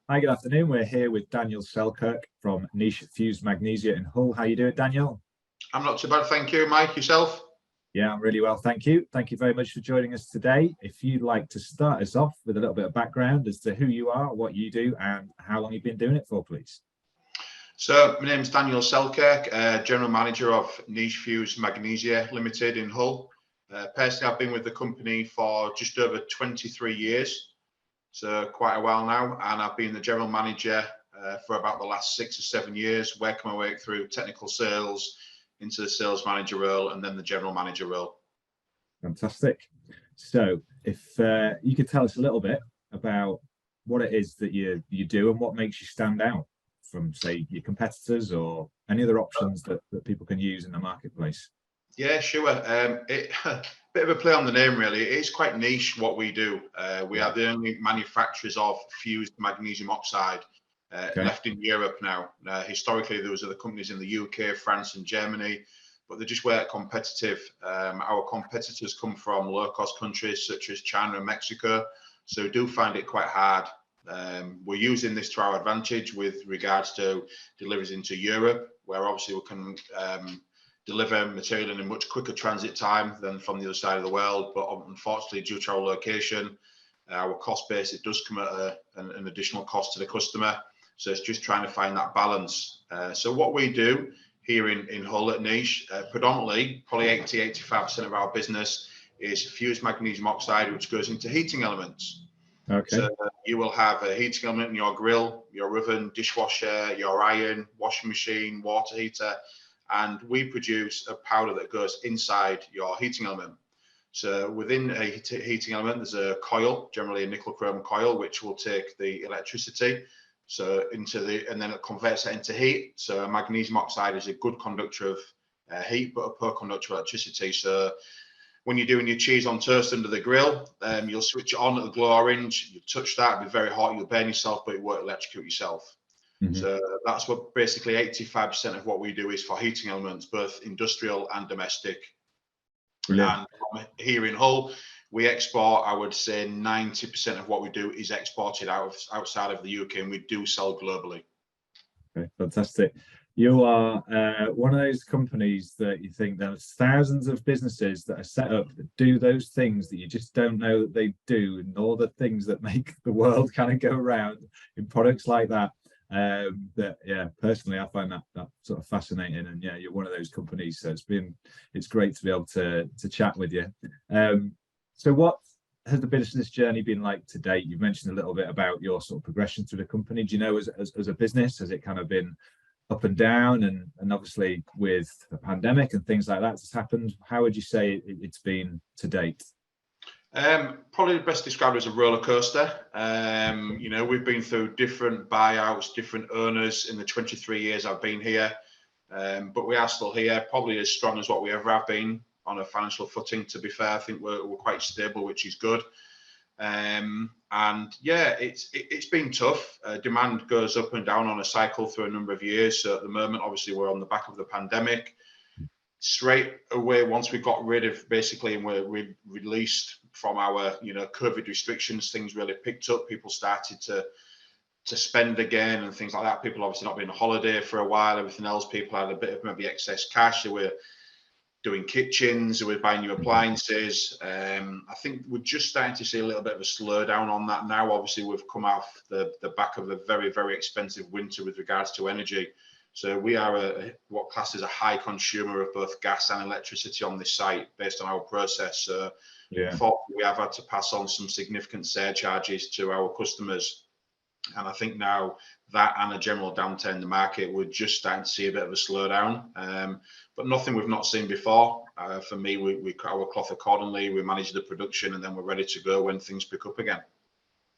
Hi, good afternoon. We're here with Daniel Selkirk from NICHE Fused Magnesia in Hull. How you doing, Daniel? I'm not too bad, thank you. Mike, yourself? Yeah, I'm really well, thank you. Thank you very much for joining us today. If you'd like to start us off with a little bit of background as to who you are, what you do, and how long you've been doing it for, please. So, my name's Daniel Selkirk, General Manager of NICHE Fused Magnesia Ltd in Hull. Personally, I've been with the company for just over 23 years, so quite a while now, and I've been the General Manager for about the last 6 or 7 years, working my way through technical sales into the sales manager role and then the general manager role. Fantastic. So if you could tell us a little bit about what it is that you do and what makes you stand out from, say, your competitors or any other options that people can use in the marketplace. Yeah, sure. Bit of a play on the name, really. It is quite niche what we do. We are the only manufacturers of fused magnesium oxide left in Europe now. Historically, there was other companies in the UK, France, and Germany, but they just weren't competitive. Our competitors come from low-cost countries such as China and Mexico, so we do find it quite hard. We're using this to our advantage with regards to deliveries into Europe, where obviously we can deliver material in a much quicker transit time than from the other side of the world. But unfortunately, due to our location, our cost base, it does come at an additional cost to the customer. So it's just trying to find that balance. So what we do here in Hull at NICHE, predominantly, probably 80–85% of our business is fused magnesium oxide, which goes into heating elements. Okay. So you will have a heating element in your grill, your oven, dishwasher, your iron, washing machine, water heater, and we produce a powder that goes inside your heating element. So within a heating element, there's a coil, generally a nickel chrome coil, which will take the electricity and then it converts it into heat. So magnesium oxide is a good conductor of heat, but a poor conductor of electricity. So when you're doing your cheese on toast under the grill, you'll switch it on at the glow orange. You touch that, it'll be very hot, you'll burn yourself, but it won't electrocute yourself. So that's what basically 85% of what we do is for heating elements, both industrial and domestic. Brilliant. And here in Hull, we export, I would say 90% of what we do is exported outside of the UK, and we do sell globally. Okay, fantastic. You are one of those companies that you think there's thousands of businesses that are set up that do those things that you just don't know that they do, and all the things that make the world kind of go around in products like that. Personally, I find that sort of fascinating, and yeah, you're one of those companies, so it's great to be able to chat with you. So what has the business journey been like to date? You've mentioned a little bit about your sort of progression through the company. Do you know, as a business, has it kind of been up and down, and obviously with the pandemic and things like that that's happened, how would you say it's been to date? Probably best described as a roller coaster. You know, we've been through different buyouts, different owners in the 23 years I've been here, but we are still here, probably as strong as what we ever have been on a financial footing. To be fair, I think we're quite stable, which is good. And yeah, it's been tough. Demand goes up and down on a cycle through a number of years. So at the moment, obviously, we're on the back of the pandemic. Straight away, once we got rid of basically and we're released from our COVID restrictions, things really picked up. People started to spend again and things like that. People obviously not been on holiday for a while. Everything else, people had a bit of maybe excess cash. They were doing kitchens, they were buying new appliances. I think we're just starting to see a little bit of a slowdown on that now. Obviously, we've come off the back of a very, very expensive winter with regards to energy. So we are what class is a high consumer of both gas and electricity on this site based on our process. So unfortunately, we have had to pass on some significant surcharges to our customers. And I think now that and a general downturn in the market, we're just starting to see a bit of a slowdown. But nothing we've not seen before. For me, we cut our cloth accordingly. We manage the production, and then we're ready to go when things pick up again.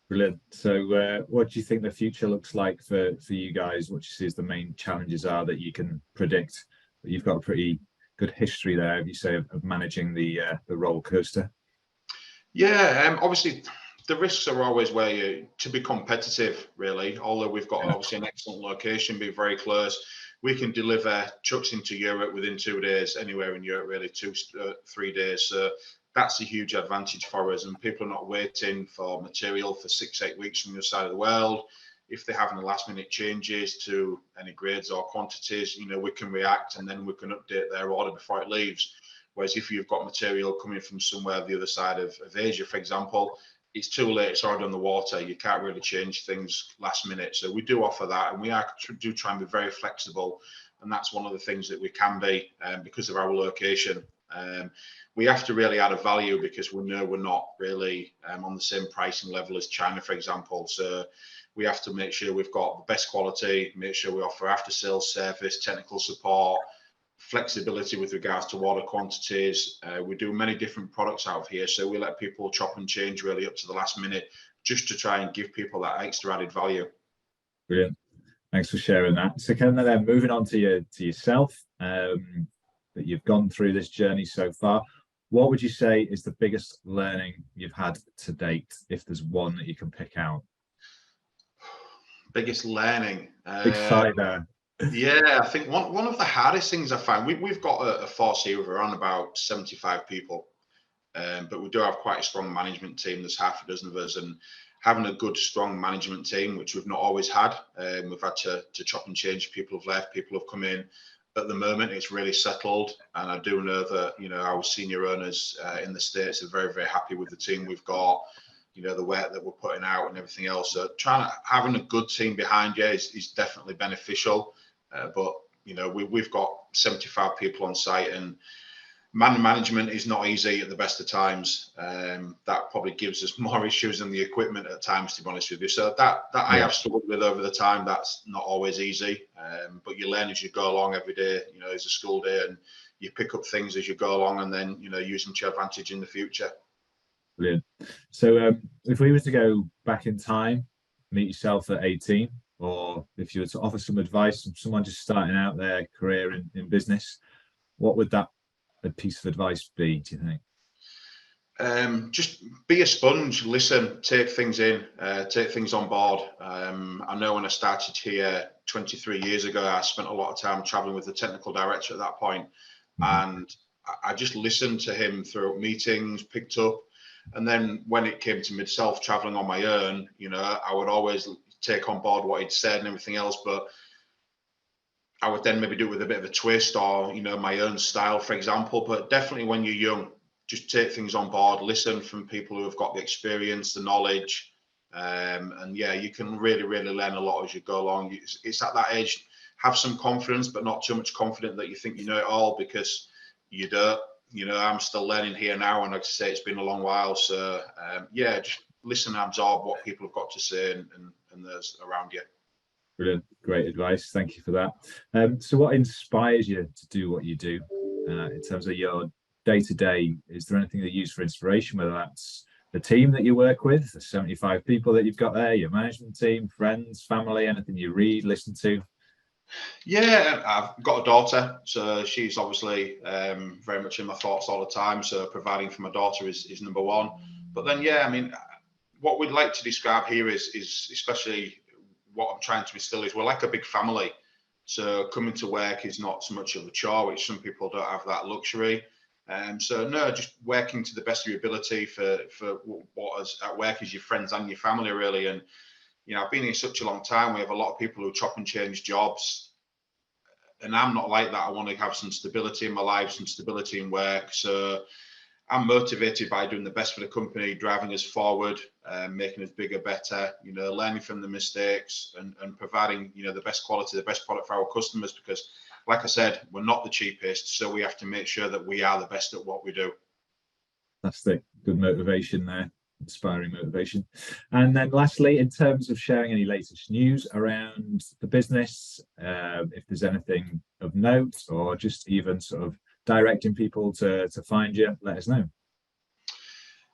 Brilliant. So what do you think the future looks like for you guys? What do you see as the main challenges are that you can predict? You've got a pretty good history there, as you say, of managing the roller coaster. Yeah, obviously the risks are always where you to be competitive, really. Although we've got obviously an excellent location, be very close. We can deliver trucks into Europe within 2 days, anywhere in Europe, really 2–3 days. So that's a huge advantage for us, and people are not waiting for material for 6–8 weeks from the other side of the world. if they have any last minute changes to any grades or quantities, you know, we can react and then we can update their order before it leaves. Whereas if you've got material coming from somewhere the other side of Asia, for example, it's too late, it's already on the water, you can't really change things last minute. So we do offer that, and we do try and be very flexible, and that's one of the things that we can be because of our location. We have to really add a value because we know we're not really on the same pricing level as China, for example. So we have to make sure we've got the best quality, make sure we offer after sales service, technical support, flexibility with regards to order quantities. We do many different products out of here, so we let people chop and change really up to the last minute, just to try and give people that extra added value. Brilliant. Thanks for sharing that. So kind of then moving on to yourself, that you've gone through this journey so far, what would you say is the biggest learning you've had to date, if there's one that you can pick out? Biggest learning. Big sigh there. Yeah, I think one of the hardest things I find, we've got a force here of around about 75 people, but we do have quite a strong management team. There's half a dozen of us, and having a good, strong management team, which we've not always had. We've had to chop and change. People have left, people have come in. At the moment, it's really settled, and I do know that, you know, our senior owners in the States are very, very happy with the team we've got. You know, the work that we're putting out and everything else. So having a good team behind you is definitely beneficial. But you know, we've got 75 people on site, and management is not easy at the best of times. That probably gives us more issues than the equipment at times, to be honest with you. So that I have struggled with over the time. That's not always easy, but you learn as you go along every day. You know, it's a school day, and you pick up things as you go along, and then, you know, use them to your advantage in the future. Brilliant. So if we were to go back in time, meet yourself at 18, or if you were to offer some advice from someone just starting out their career in business, what would that piece of advice be, do you think? Just be a sponge, listen, take things in, take things on board. I know when I started here 23 years ago, I spent a lot of time traveling with the technical director at that point, and I just listened to him throughout meetings, picked up. And then when it came to myself traveling on my own, you know, I would always take on board what he'd said and everything else, but I would then maybe do it with a bit of a twist, or, you know, my own style, for example. But definitely when you're young, just take things on board, listen from people who have got the experience, the knowledge, and yeah, you can really, really learn a lot as you go along. It's at that age, have some confidence, but not too much confident that you think you know it all, because you don't. You know, I'm still learning here now, and like I say, it's been a long while. So yeah, just listen and absorb what people have got to say and those around you. Brilliant, great advice. Thank you for that. So what inspires you to do what you do in terms of your day-to-day? Is there anything that you use for inspiration, whether that's the team that you work with, the 75 people that you've got there, your management team, friends, family, anything you read, listen to? Yeah, I've got a daughter, so she's obviously very much in my thoughts all the time. So providing for my daughter is number one. But then, yeah, I mean, what we'd like to describe here is especially what I'm trying to instill is we're like a big family. So coming to work is not so much of a chore, which some people don't have that luxury. So no, just working to the best of your ability for what is at work is your friends and your family, really. And you know, I've been here such a long time. We have a lot of people who chop and change jobs, and I'm not like that. I want to have some stability in my life, some stability in work. So I'm motivated by doing the best for the company, driving us forward, making us bigger, better, you know, learning from the mistakes, and providing, you know, the best quality, the best product for our customers. Because like I said, we're not the cheapest, so we have to make sure that we are the best at what we do. That's the good motivation there, inspiring motivation. And then lastly, in terms of sharing any latest news around the business, if there's anything of note, or just even sort of directing people to find you, let us know.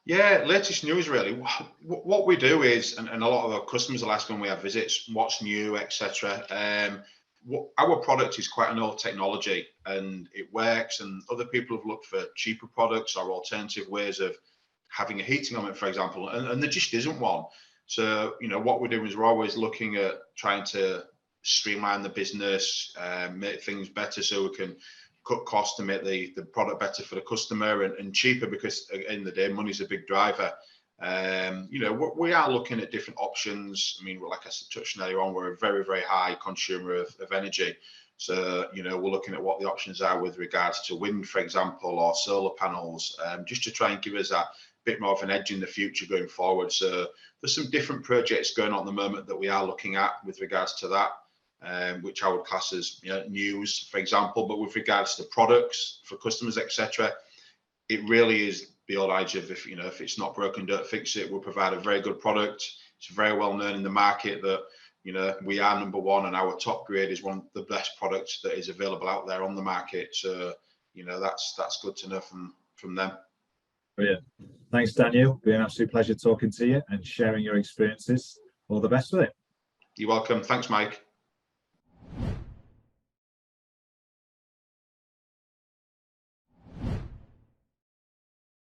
Yeah, latest news really. What we do is, and a lot of our customers will ask when we have visits, what's new, etc. Our product is quite an old technology, and it works, and other people have looked for cheaper products or alternative ways of having a heating on it, for example, and there just isn't one. So, you know, what we're doing is we're always looking at trying to streamline the business, make things better so we can cut costs to make the product better for the customer and cheaper, because at the end of the day, money's a big driver. You know, we are looking at different options. I mean, like I touched earlier on, we're a very, very high consumer of energy. So, you know, we're looking at what the options are with regards to wind, for example, or solar panels, just to try and give us that bit more of an edge in the future going forward. So there's some different projects going on at the moment that we are looking at with regards to that, which I would class as, you know, news, for example. But with regards to products for customers, etc., it really is the old adage of, if, you know, if it's not broken, don't fix it. We'll provide a very good product. It's very well known in the market that, you know, we are number one, and our top grade is one of the best products that is available out there on the market. So, you know, that's good to know from them. Brilliant. Thanks, Daniel. Been an absolute pleasure talking to you and sharing your experiences. All the best with it. You're welcome. Thanks, Mike.